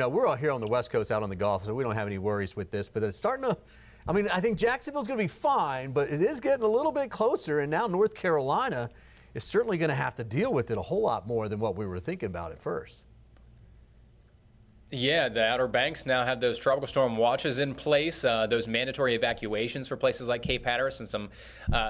Now, we're all here on the West Coast out on the Gulf, so we don't have any worries with this, but it's starting to, I mean, I think Jacksonville's going to be fine, but it is getting a little bit closer, and now North Carolina is certainly going to have to deal with it a whole lot more than what we were thinking about at first. Yeah, the Outer Banks now have those tropical storm watches in place, those mandatory evacuations for places like Cape Hatteras and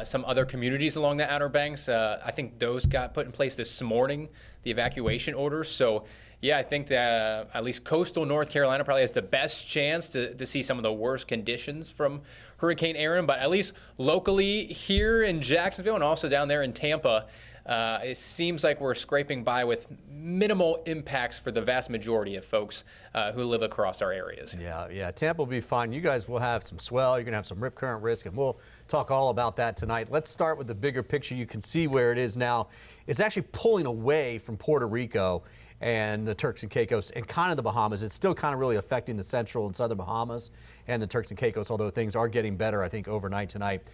some other communities along the Outer Banks. I think those got put in place this morning, the evacuation orders. So, yeah, I think that at least coastal North Carolina probably has the best chance to see some of the worst conditions from Hurricane Erin. But at least locally here in Jacksonville and also down there in Tampa, it seems like we're scraping by with minimal impacts for the vast majority of folks who live across our areas. Yeah, Tampa will be fine. You guys will have some swell. You're going to have some rip current risk, and we'll talk all about that tonight. Let's start with the bigger picture. You can see where it is now. It's actually pulling away from Puerto Rico and the Turks and Caicos and kind of the Bahamas. It's still kind of really affecting the central and southern Bahamas and the Turks and Caicos, although things are getting better, I think, overnight tonight.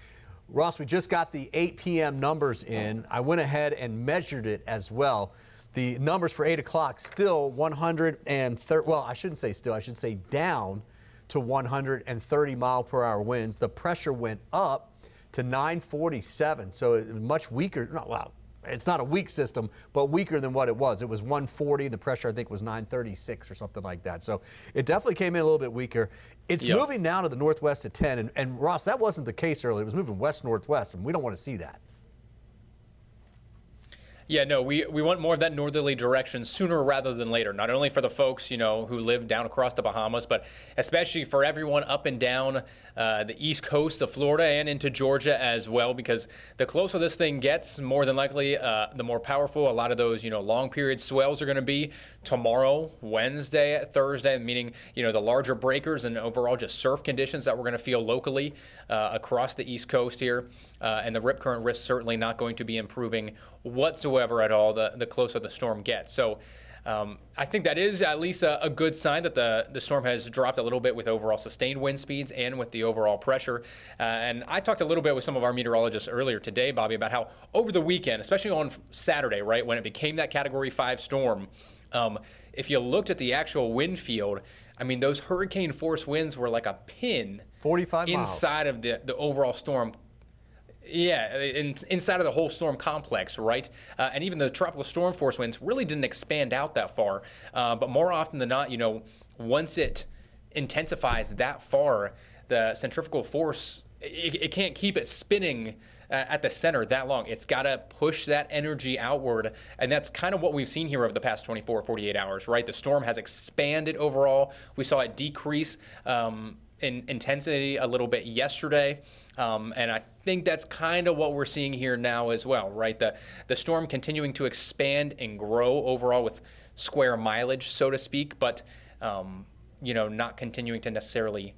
Ross, we just got the 8 p.m. numbers in. I went ahead and measured it as well. The numbers for 8 o'clock still 130, well, I shouldn't say still, I should say down to 130 mile per hour winds. The pressure went up to 947, so much weaker. Well, it's not a weak system, but weaker than what it was. It was 140. The pressure, I think, was 936 or something like that. So it definitely came in a little bit weaker. It's moving now to the northwest at 10. And Ross, that wasn't the case earlier. It was moving west-northwest, and we don't want to see that. Yeah, no, we want more of that northerly direction sooner rather than later, not only for the folks, you know, who live down across the Bahamas, but especially for everyone up and down the east coast of Florida and into Georgia as well, because the closer this thing gets, more than likely, the more powerful a lot of those, you know, long period swells are going to be tomorrow, Wednesday, Thursday, meaning, you know, the larger breakers and overall just surf conditions that we're going to feel locally across the east coast here. And the rip current risk certainly not going to be improving whatsoever at all the closer the storm gets. So I think that is at least a good sign that the storm has dropped a little bit with overall sustained wind speeds and with the overall pressure. And I talked a little bit with some of our meteorologists earlier today, Bobby, about how over the weekend, especially on Saturday, right, when it became that Category 5 storm, if you looked at the actual wind field, I mean, those hurricane force winds were like a pin 45 miles inside of the overall storm. Yeah, inside of the whole storm complex, right? And even the tropical storm force winds really didn't expand out that far. But more often than not, you know, once it intensifies that far, the centrifugal force, it can't keep it spinning at the center that long. It's got to push that energy outward. And that's kind of what we've seen here over the past 24, 48 hours, right? The storm has expanded overall. We saw it decrease in intensity a little bit yesterday. And I think that's kind of what we're seeing here now as well, right? The storm continuing to expand and grow overall with square mileage, so to speak, but, you know, not continuing to necessarily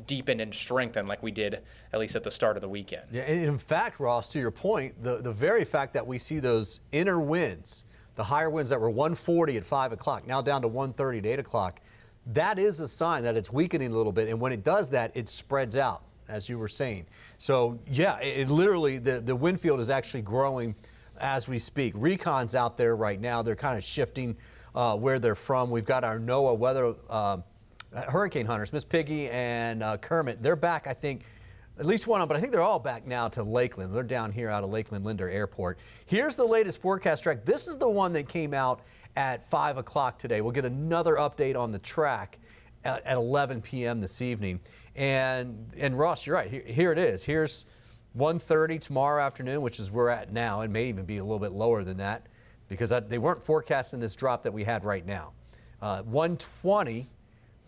deepen and strengthen like we did, at least at the start of the weekend. Yeah, and in fact, Ross, to your point, the very fact that we see those inner winds, the higher winds that were 140 at 5 o'clock, now down to 130 at 8 o'clock, that is a sign that it's weakening a little bit. And when it does that, it spreads out, as you were saying. So, yeah, it literally, the wind field is actually growing as we speak. Recon's out there right now. They're kind of shifting where they're from. We've got our NOAA weather hurricane hunters, Miss Piggy and Kermit. They're back, I think, at least one of them, but I think they're all back now to Lakeland. They're down here out of Lakeland Linder Airport. Here's the latest forecast track. This is the one that came out at 5 o'clock today. We'll get another update on the track at 11 p.m. this evening. And Ross, you're right. Here it is. Here's 1:30 tomorrow afternoon, which is where we're at now. It may even be a little bit lower than that because they weren't forecasting this drop that we had right now. 1:20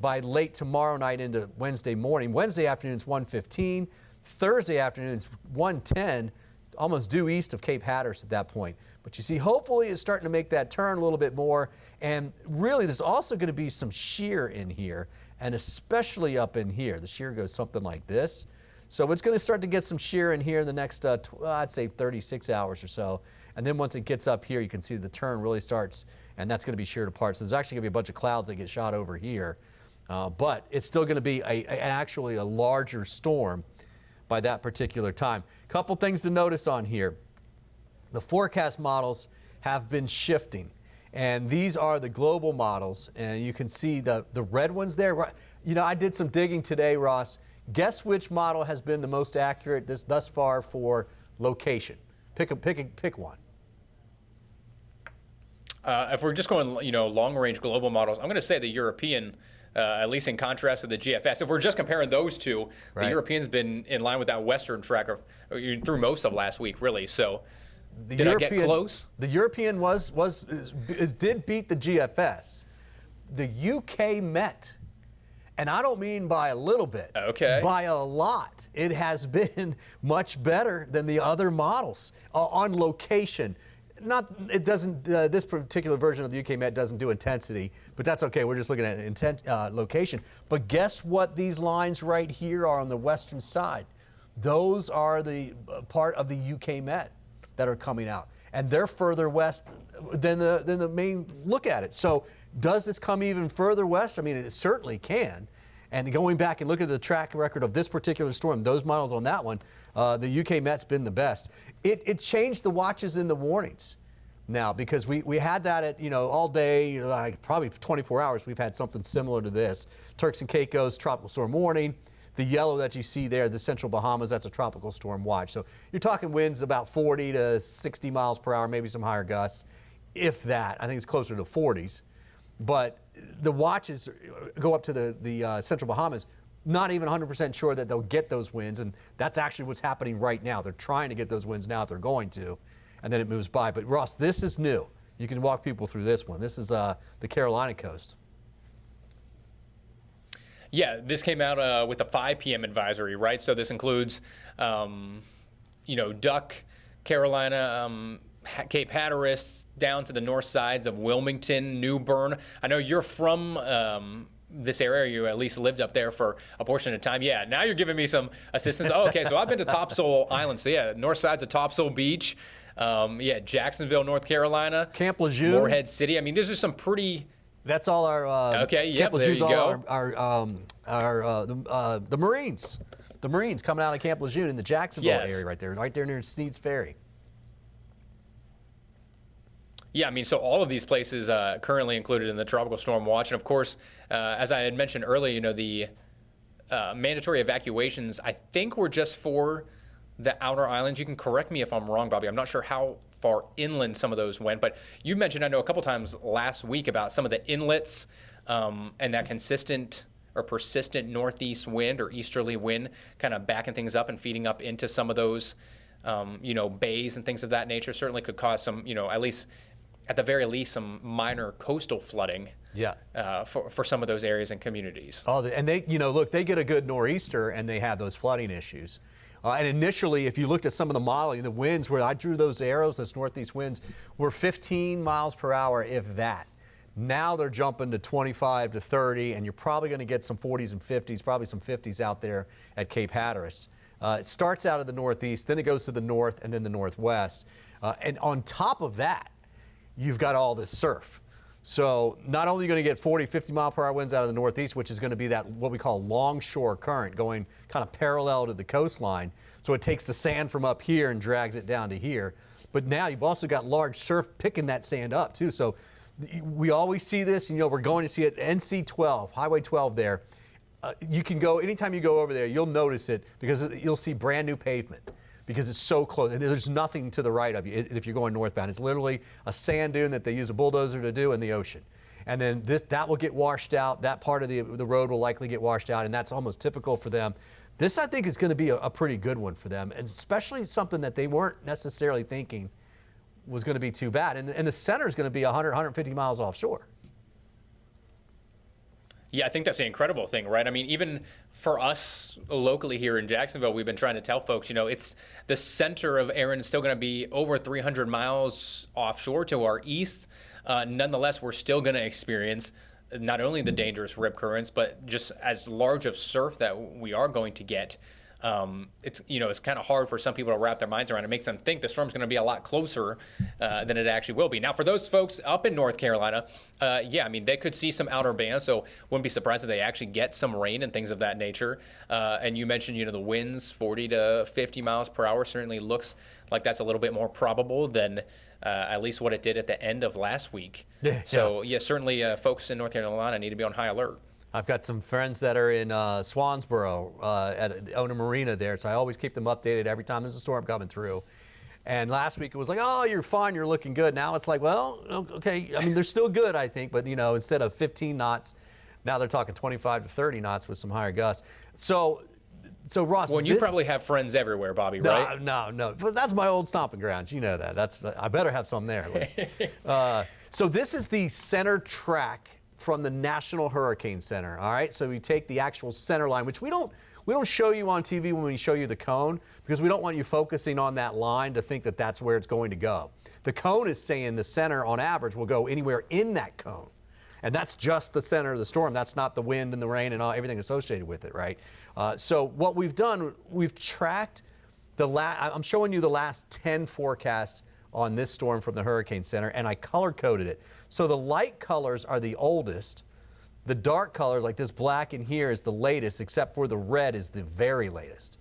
by late tomorrow night into Wednesday morning. Wednesday afternoon's 1:15. Thursday afternoon's 1:10, almost due east of Cape Hatteras at that point. But you see, hopefully it's starting to make that turn a little bit more. And really, there's also going to be some shear in here, and especially up in here. The shear goes something like this. So it's going to start to get some shear in here in the next, I'd say 36 hours or so. And then once it gets up here, you can see the turn really starts, and that's going to be sheared apart. So there's actually going to be a bunch of clouds that get shot over here. But it's still going to be actually a larger storm by that particular time. Couple things to notice on here. The forecast models have been shifting. And these are the global models, and you can see the red ones there. You know, I did some digging today, Ross. Guess which model has been the most accurate thus far for location? Pick one. If we're just going, long-range global models, I'm going to say the European, at least in contrast to the GFS. If we're just comparing those two, right. The European's been in line with that Western tracker through most of last week, really. So, did I get close? The European it did beat the GFS. The UK Met, and I don't mean by a little bit. Okay. By a lot. It has been much better than the other models on location. This particular version of the UK Met doesn't do intensity, but that's okay. We're just looking at location. But guess what these lines right here are on the western side? Those are the part of the UK Met that are coming out, and they're further west than the main look at it. So does this come even further west? I mean, it certainly can. And going back and look at the track record of this particular storm, those models on that one, the UK Met's been the best. It changed the watches and the warnings now, because we had that at, all day, like probably 24 hours, we've had something similar to this. Turks and Caicos, tropical storm warning. The yellow that you see there, the central Bahamas, that's a tropical storm watch. So you're talking winds about 40 to 60 miles per hour, maybe some higher gusts, if that. I think it's closer to 40s. But the watches go up to the central Bahamas, not even 100% sure that they'll get those winds, and that's actually what's happening right now. They're trying to get those winds now if they're going to, and then it moves by. But Ross, this is new. You can walk people through this one. This is the Carolina coast. Yeah, this came out with a 5 p.m. advisory, right? So this includes, Duck, Carolina, Cape Hatteras, down to the north sides of Wilmington, New Bern. I know you're from this area. You at least lived up there for a portion of time. Yeah, now you're giving me some assistance. Oh, okay, so I've been to Topsail Island. So yeah, north sides of Topsail Beach. Jacksonville, North Carolina. Camp Lejeune. Morehead City. I mean, there's just some pretty... That's all our okay. Yep, Camp Lejeune's there you all go. The Marines. The Marines coming out of Camp Lejeune in the Jacksonville area right there near Sneed's Ferry. Yeah, I mean, so all of these places currently included in the Tropical Storm Watch. And of course, as I had mentioned earlier, the mandatory evacuations, I think, were just for the outer islands. You can correct me if I'm wrong, Bobby. I'm not sure how far inland some of those went, but you mentioned, I know, a couple times last week about some of the inlets and that consistent or persistent northeast wind or easterly wind kind of backing things up and feeding up into some of those, bays and things of that nature. Certainly could cause some, at least at the very least, some minor coastal flooding. Yeah. For some of those areas and communities. Oh, and they, look, they get a good nor'easter and they have those flooding issues. And initially, if you looked at some of the modeling, the winds where I drew those arrows, those northeast winds, were 15 miles per hour, if that. Now they're jumping to 25 to 30, and you're probably going to get some 40s and 50s, probably some 50s out there at Cape Hatteras. It starts out of the northeast, then it goes to the north, and then the northwest. And on top of that, you've got all this surf. So not only are you going to get 40, 50 mile per hour winds out of the northeast, which is going to be that what we call longshore current going kind of parallel to the coastline. So it takes the sand from up here and drags it down to here. But now you've also got large surf picking that sand up too. So we always see this, we're going to see it. NC 12, Highway 12 there. You can go, anytime you go over there, you'll notice it because you'll see brand new pavement, because it's so close, and there's nothing to the right of you if you're going northbound. It's literally a sand dune that they use a bulldozer to do in the ocean. And then that will get washed out. That part of the road will likely get washed out, and that's almost typical for them. This, I think, is going to be a pretty good one for them, and especially something that they weren't necessarily thinking was going to be too bad. And the center is going to be 100, 150 miles offshore. Yeah, I think that's the incredible thing, right? I mean, even for us locally here in Jacksonville, we've been trying to tell folks, it's the center of Erin is still going to be over 300 miles offshore to our east. Nonetheless, we're still going to experience not only the dangerous rip currents, but just as large of surf that we are going to get. It's kind of hard for some people to wrap their minds around. It makes them think the storm's going to be a lot closer than it actually will be. Now, for those folks up in North Carolina, they could see some outer bands, so wouldn't be surprised if they actually get some rain and things of that nature. And you mentioned, the winds 40 to 50 miles per hour certainly looks like that's a little bit more probable than at least what it did at the end of last week. Yeah. So, yeah, certainly folks in North Carolina need to be on high alert. I've got some friends that are in Swansboro at the Ona Marina there, so I always keep them updated every time there's a storm coming through. And last week it was like, oh, you're fine, you're looking good. Now it's like, well, okay, I mean, they're still good, I think, but, instead of 15 knots, now they're talking 25 to 30 knots with some higher gusts. So Ross, well, you probably have friends everywhere, Bobby, right? No. But that's my old stomping grounds. You know that. I better have some there, at least. So this is the center track from the National Hurricane Center. All right. So we take the actual center line, which we don't show you on TV when we show you the cone, because we don't want you focusing on that line to think that that's where it's going to go. The cone is saying the center on average will go anywhere in that cone. And that's just the center of the storm. That's not the wind and the rain and everything associated with it, right? So what we've done, we've tracked I'm showing you the last 10 forecasts on this storm from the Hurricane Center, and I color-coded it. So the light colors are the oldest. The dark colors, like this black in here, is the latest, except for the red is the very latest.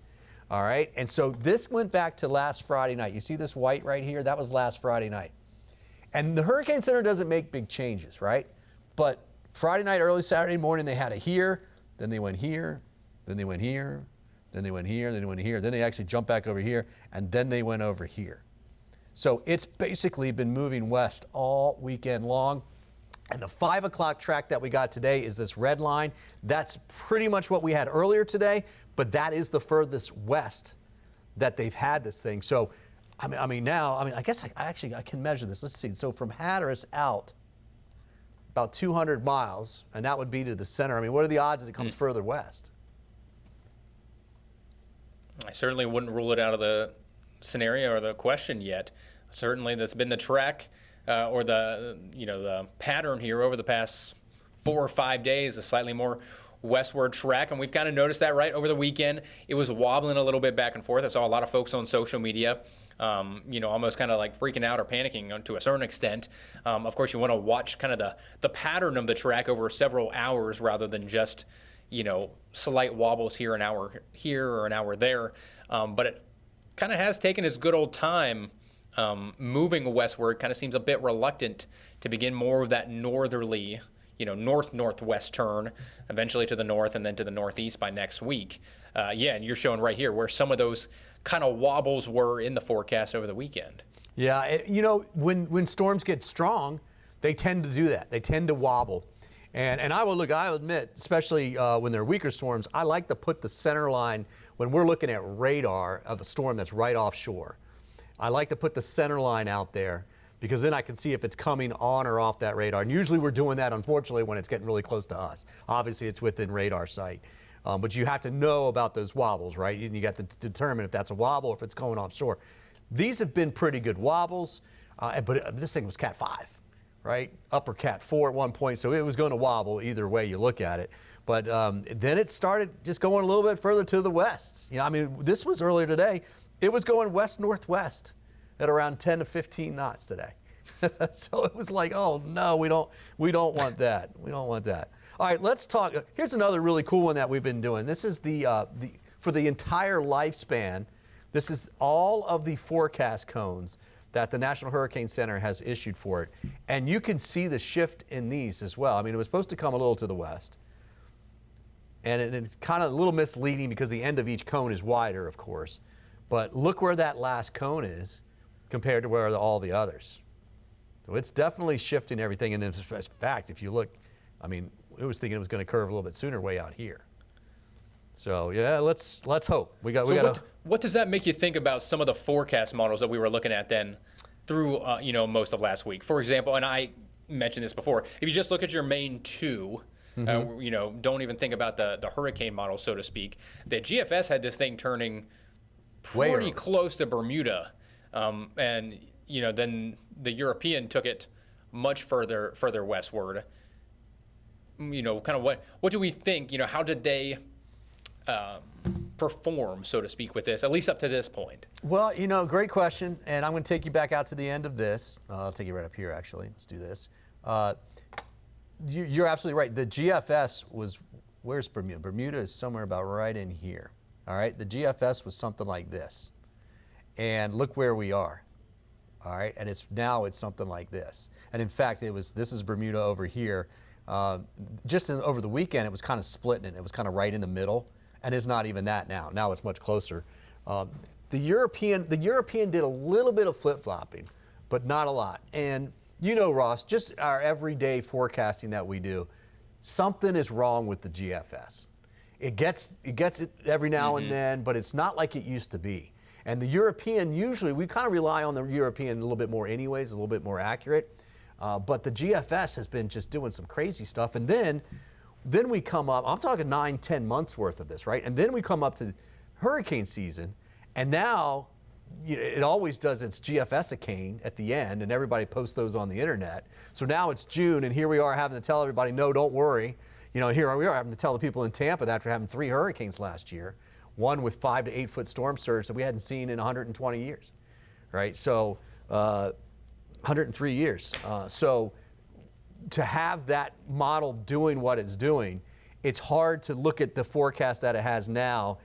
All right? And so this went back to last Friday night. You see this white right here? That was last Friday night. And the Hurricane Center doesn't make big changes, right? But Friday night, early Saturday morning, they had it here, then they went here, then they went here, then they went here, then they went here, then they actually jumped back over here, and then they went over here. So it's basically been moving west all weekend long. And the 5 o'clock track that we got today is this red line. That's pretty much what we had earlier today, but that is the furthest west that they've had this thing. So, I guess I can measure this. Let's see. So from Hatteras out about 200 miles, and that would be to the center. I mean, what are the odds that it comes further west? I certainly wouldn't rule it out of the scenario or the question yet. Certainly that's been the track or the pattern here over the past 4 or 5 days, a slightly more westward track. And we've kind of noticed that right over the weekend. It was wobbling a little bit back and forth. I saw a lot of folks on social media almost kind of like freaking out or panicking to a certain extent. Of course, you want to watch kind of the pattern of the track over several hours rather than just, slight wobbles here, an hour here or an hour there. But it kind of has taken its good old time moving westward. Kind of seems a bit reluctant to begin more of that northerly, north-northwest turn, eventually to the north and then to the northeast by next week. And you're showing right here where some of those kind of wobbles were in the forecast over the weekend. Yeah, when storms get strong, they tend to do that. They tend to wobble. And I'll admit, especially when they're weaker storms, I like to put the center line when we're looking at radar of a storm that's right offshore. I like to put the center line out there because then I can see if it's coming on or off that radar. And usually we're doing that, unfortunately, when it's getting really close to us. Obviously, it's within radar sight. But you have to know about those wobbles, right? And you got to determine if that's a wobble or if it's going offshore. These have been pretty good wobbles, but this thing was Cat 5, right? Upper Cat 4 at one point, so it was going to wobble either way you look at it. But then it started just going a little bit further to the west. This was earlier today. It was going west-northwest at around 10 to 15 knots today. So it was like, oh no, we don't want that. We don't want that. All right, let's talk. Here's another really cool one that we've been doing. This is for the entire lifespan. This is all of the forecast cones that the National Hurricane Center has issued for it. And you can see the shift in these as well. I mean, it was supposed to come a little to the west. And it's kind of a little misleading because the end of each cone is wider, of course. But look where that last cone is compared to where all the others. So it's definitely shifting everything. And in fact, if you look, it was thinking it was going to curve a little bit sooner way out here. So yeah, let's hope. What does that make you think about some of the forecast models that we were looking at then through most of last week? For example, and I mentioned this before, if you just look at your main two, don't even think about the hurricane model, so to speak. The GFS had this thing turning pretty close to Bermuda, and then the European took it much further westward. Kind of what do we think? How did they perform, so to speak, with this, at least up to this point? Well, great question, and I'm going to take you back out to the end of this. I'll take you right up here, actually. Let's do this. You're absolutely right. The GFS was, where's Bermuda? Bermuda is somewhere about right in here. All right, the GFS was something like this. And look where we are. all right? And it's something like this. And in fact, this is Bermuda over here. Over the weekend, it was kind of splitting it. It was kind of right in the middle, and it's not even that now. Now it's much closer. The European did a little bit of flip-flopping, but not a lot. And Ross, just our everyday forecasting that we do, something is wrong with the GFS. It gets it every now and then, but it's not like it used to be. And the European, usually, we kind of rely on the European a little bit more anyways, a little bit more accurate. But the GFS has been just doing some crazy stuff. And then we come up, I'm talking 9-10 months worth of this, right? And then we come up to hurricane season, and now it always does its GFS-a-cane at the end, and everybody posts those on the internet. So now it's June, and here we are having to tell everybody, no, don't worry. Here we are having to tell the people in Tampa that after having 3 hurricanes last year, one with 5 to 8 foot storm surge that we hadn't seen in 120 years, right? So 103 years. So to have that model doing what it's doing, it's hard to look at the forecast that it has now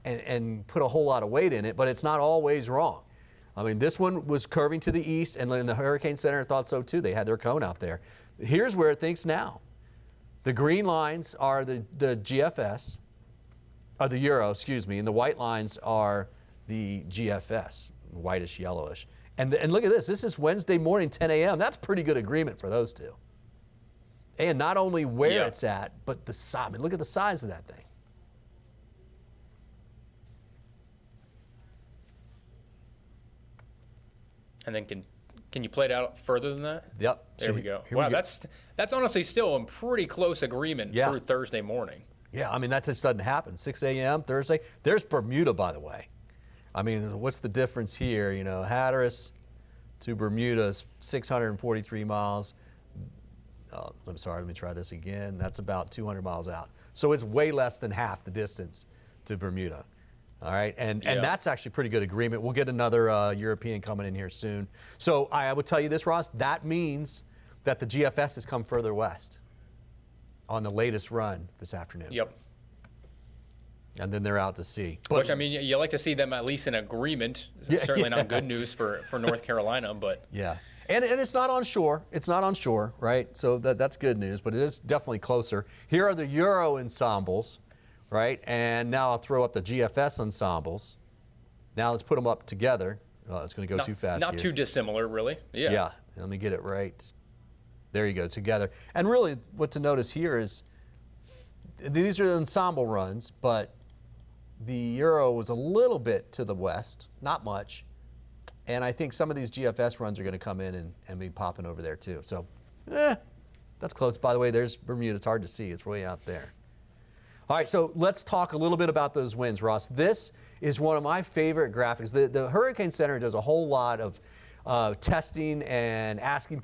and put a whole lot of weight in it, but it's not always wrong. I mean, this one was curving to the east, and the Hurricane Center thought so too. They had their cone out there. Here's where it thinks now. The green lines are the GFS, or the Euro, excuse me, and the white lines are the GFS, whitish, yellowish. And look at this. This is Wednesday morning, 10 a.m. That's pretty good agreement for those two. And not only where it's at, but the size. I mean, look at the size of that thing. And then can you play it out further than that? Yep. There we go. Wow, that's honestly still in pretty close agreement through Thursday morning. Yeah, I mean, that just doesn't happen. 6 a.m. Thursday. There's Bermuda, by the way. I mean, what's the difference here? Hatteras to Bermuda is 643 miles. I'm sorry, let me try this again. That's about 200 miles out. So it's way less than half the distance to Bermuda. All right, and that's actually pretty good agreement. We'll get another European coming in here soon. So I would tell you this, Ross, that means that the GFS has come further west on the latest run this afternoon. Yep. And then they're out to sea. Which, I mean, you like to see them at least in agreement. Certainly not good news for North Carolina, but... Yeah. And it's not on shore. It's not on shore, right? So that's good news, but it is definitely closer. Here are the Euro ensembles, right? And now I'll throw up the GFS ensembles. Now let's put them up together. It's going to go too fast Not here. Too dissimilar, really. Yeah. Yeah. Let me get it right. There you go, together. And really, what to notice here is these are ensemble runs, but the Euro was a little bit to the west, not much. And I think some of these GFS runs are going to come in and be popping over there too. So, that's close. By the way, there's Bermuda. It's hard to see. It's way out there. All right, so let's talk a little bit about those winds, Ross. This is one of my favorite graphics. The Hurricane Center does a whole lot of testing and asking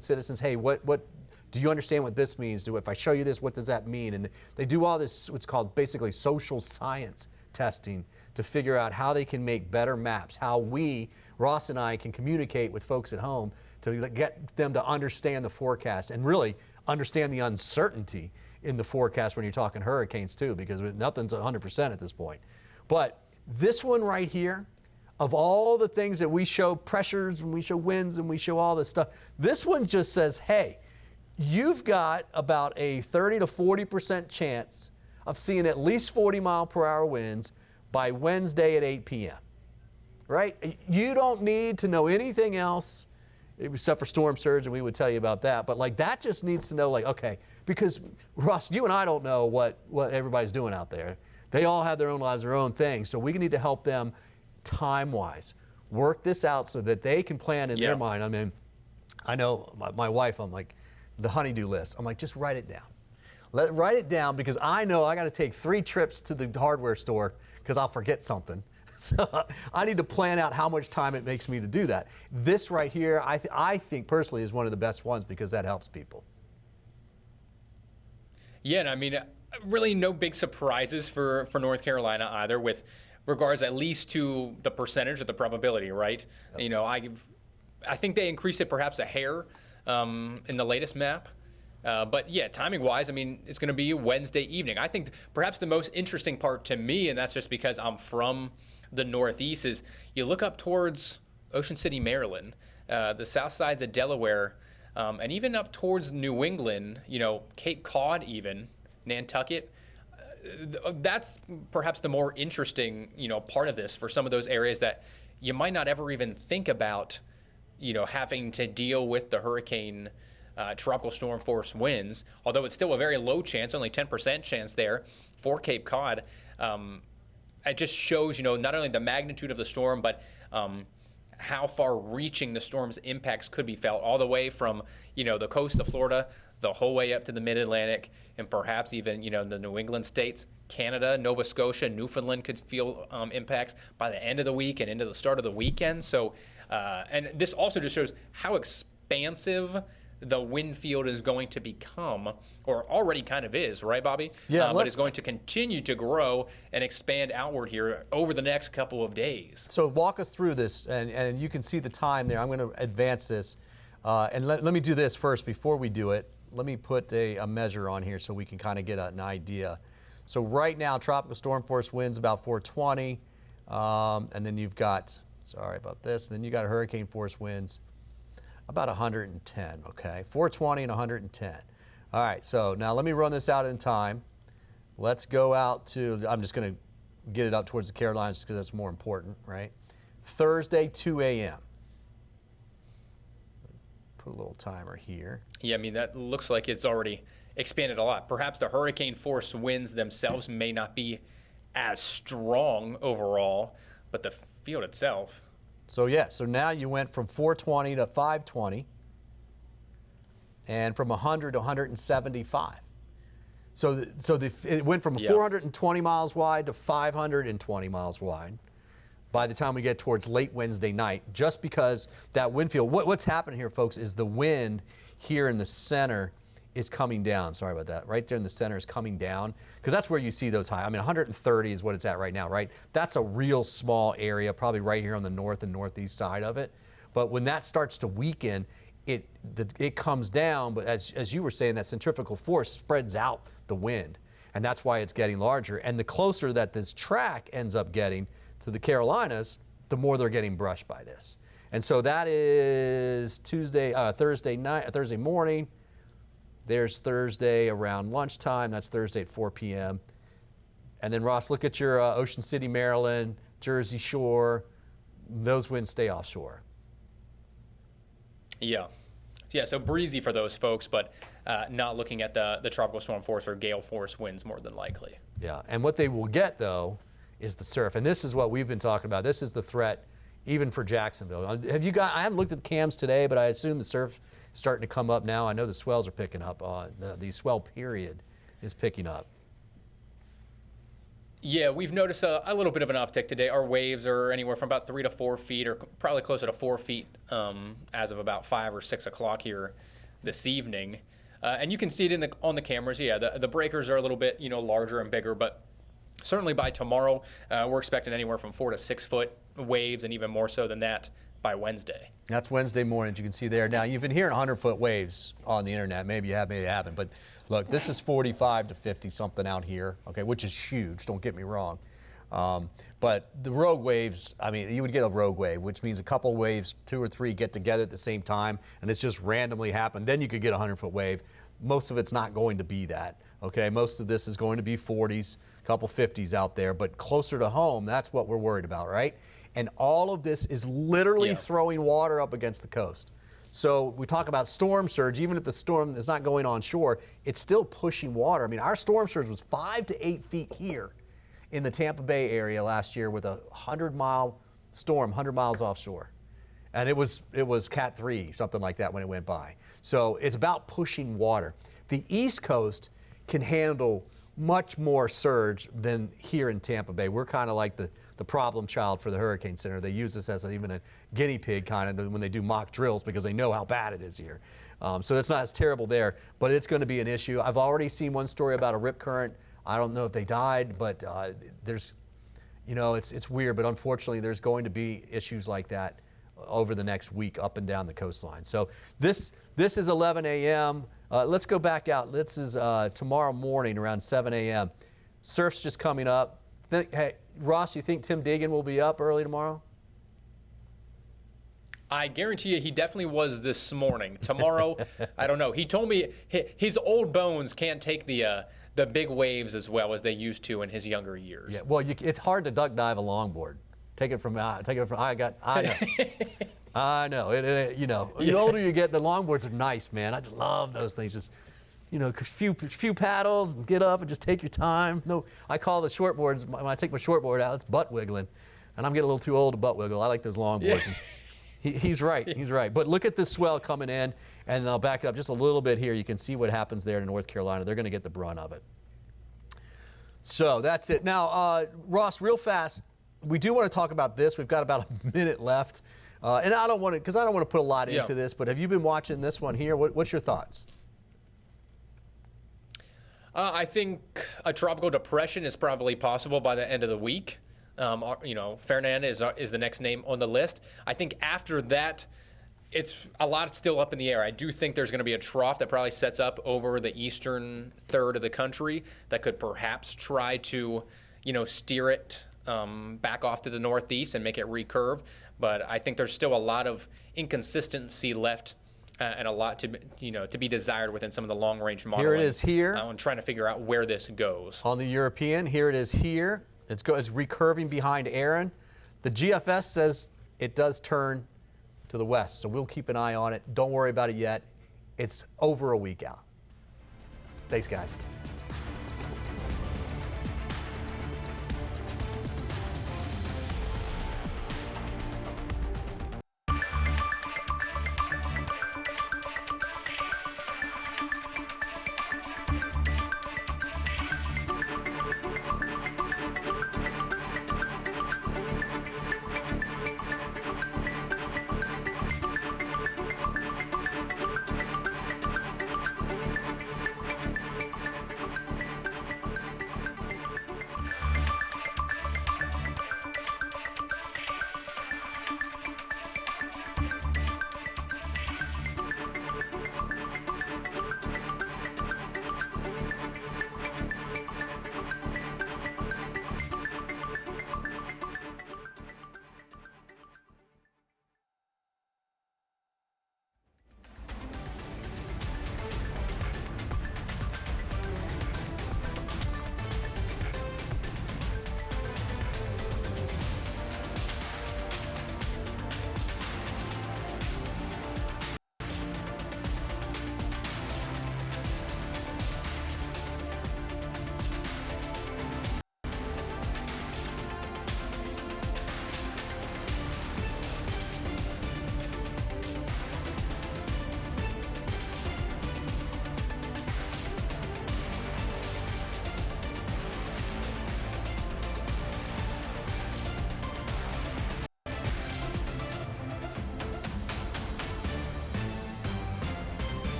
citizens, hey, what do you understand what this means? If I show you this, what does that mean? And they do all this, what's called basically social science testing to figure out how they can make better maps, how we, Ross and I, can communicate with folks at home to get them to understand the forecast and really understand the uncertainty in the forecast when you're talking hurricanes too, because nothing's 100% at this point. But this one right here, of all the things that we show pressures and we show winds and we show all this stuff, this one just says, hey, you've got about a 30 to 40% chance of seeing at least 40 mile per hour winds by Wednesday at 8 p.m., right? You don't need to know anything else except for storm surge, and we would tell you about that. But like that just needs to know, like, okay, because Russ, you and I don't know what everybody's doing out there. They all have their own lives, their own things. So we need to help them time-wise, work this out so that they can plan in their mind. I mean, I know my wife, I'm like, the honey-do list. I'm like, just write it down. Write it down because I know I got to take 3 trips to the hardware store because I'll forget something. So I need to plan out how much time it makes me to do that. This right here, I think personally is one of the best ones because that helps people. Yeah, and I mean, really no big surprises for North Carolina either with regards at least to the percentage of the probability, right? Yep. You know, I think they increased it perhaps a hair in the latest map. But yeah, timing-wise, I mean, it's going to be Wednesday evening. I think perhaps the most interesting part to me, and that's just because I'm from the Northeast, is you look up towards Ocean City, Maryland, the south sides of Delaware, and even up towards New England, Cape Cod even, Nantucket. That's perhaps the more interesting, part of this for some of those areas that you might not ever even think about, having to deal with the hurricane tropical storm force winds, although it's still a very low chance, only 10% chance there for Cape Cod. It just shows, not only the magnitude of the storm, but how far-reaching the storm's impacts could be felt, all the way from, the coast of Florida, the whole way up to the Mid-Atlantic, and perhaps even, the New England states, Canada, Nova Scotia, Newfoundland could feel impacts by the end of the week and into the start of the weekend. So, and this also just shows how expansive the wind field is going to become, or already kind of is, right, Bobby? Yeah. But it's going to continue to grow and expand outward here over the next couple of days. So walk us through this, and you can see the time there. I'm going to advance this. And let me do this first before we do it. Let me put a measure on here so we can kind of get an idea. So right now, tropical storm force winds about 420. And then you've got, sorry about this, and then you got hurricane force winds about 110, okay? 420 and 110. All right, so now let me run this out in time. Let's go out to, I'm just going to get it up towards the Carolinas because that's more important, right? Thursday, 2 a.m. Put a little timer here. Yeah, I mean, that looks like it's already expanded a lot. Perhaps the hurricane force winds themselves may not be as strong overall, but the field itself. So yeah, so now you went from 420 to 520, and from 100 to 175. So it went from 420 miles wide to 520 miles wide by the time we get towards late Wednesday night, just because that wind field, what's happening here, folks, is the wind here in the center is coming down. Sorry about that. Right there in the center is coming down, because that's where you see those high. I mean, 130 is what it's at right now, right? That's a real small area, probably right here on the north and northeast side of it. But when that starts to weaken, it comes down, but as you were saying, that centrifugal force spreads out the wind, and that's why it's getting larger. And the closer that this track ends up getting to the Carolinas, the more they're getting brushed by this. And so that is Thursday morning. There's Thursday around lunchtime. That's Thursday at 4 p.m. And then, Ross, look at your Ocean City, Maryland, Jersey Shore. Those winds stay offshore. Yeah, so breezy for those folks, but not looking at the tropical storm force or gale force winds more than likely. Yeah, and what they will get, though, is the surf. And this is what we've been talking about. This is the threat even for Jacksonville. I haven't looked at the cams today, but I assume the surf is starting to come up now. I know the swells are picking up. The swell period is picking up. Yeah, we've noticed a little bit of an uptick today. Our waves are anywhere from about 3 to 4 feet, or probably closer to 4 feet as of about 5 or 6 o'clock here this evening. And you can see it on the cameras. Yeah, the breakers are a little bit larger and bigger, but certainly by tomorrow, we're expecting anywhere from 4 to 6 foot waves, and even more so than that by Wednesday. That's Wednesday morning, as you can see there. Now, you've been hearing 100-foot waves on the internet. Maybe you have, maybe you haven't. But look, this is 45 to 50 something out here, okay, which is huge. Don't get me wrong. But the rogue waves, I mean, you would get a rogue wave, which means a couple waves, 2 or 3, get together at the same time, and it's just randomly happened. Then you could get a 100-foot wave. Most of it's not going to be that, okay? Most of this is going to be 40s, a couple 50s out there, but closer to home, that's what we're worried about, right? And all of this is literally throwing water up against the coast. So we talk about storm surge. Even if the storm is not going on shore, it's still pushing water. I mean, our storm surge was 5 to 8 feet here in the Tampa Bay area last year with a 100-mile storm, 100 miles offshore. And it was Cat 3, something like that, when it went by. So it's about pushing water. The East Coast can handle much more surge than here in Tampa Bay. We're kind of like the problem child for the Hurricane Center. They use us as even a guinea pig kind of when they do mock drills, because they know how bad it is here. So it's not as terrible there, but it's going to be an issue. I've already seen one story about a rip current. I don't know if they died, but there's, it's weird, but unfortunately there's going to be issues like that over the next week up and down the coastline. So this is 11 a.m. Let's go back out. This is tomorrow morning around 7 a.m. Surf's just coming up. Hey, Ross, you think Tim Deegan will be up early tomorrow? I guarantee you he definitely was this morning. Tomorrow, I don't know. He told me his old bones can't take the big waves as well as they used to in his younger years. Yeah, well, it's hard to duck dive a longboard. I know. I know. The older you get, the longboards are nice, man. I just love those things. Just, few paddles and get up and just take your time. No, I call the shortboards, when I take my shortboard out, it's butt wiggling. And I'm getting a little too old to butt wiggle. I like those longboards. Yeah. He's right. But look at this swell coming in, and I'll back it up just a little bit here. You can see what happens there in North Carolina. They're going to get the brunt of it. So that's it. Now, Ross, real fast, we do want to talk about this. We've got about a minute left. And I don't want to put a lot into this, but have you been watching this one here? What's your thoughts? I think a tropical depression is probably possible by the end of the week. Fernand is the next name on the list. I think after that, it's a lot still up in the air. I do think there's going to be a trough that probably sets up over the eastern third of the country that could perhaps try to, steer it back off to the northeast and make it recurve. But I think there's still a lot of inconsistency left and a lot to be desired within some of the long-range modeling. Here it is here. On trying to figure out where this goes. On the European, here it is here. It's recurving behind Erin. The GFS says it does turn to the west, so we'll keep an eye on it. Don't worry about it yet. It's over a week out. Thanks, guys.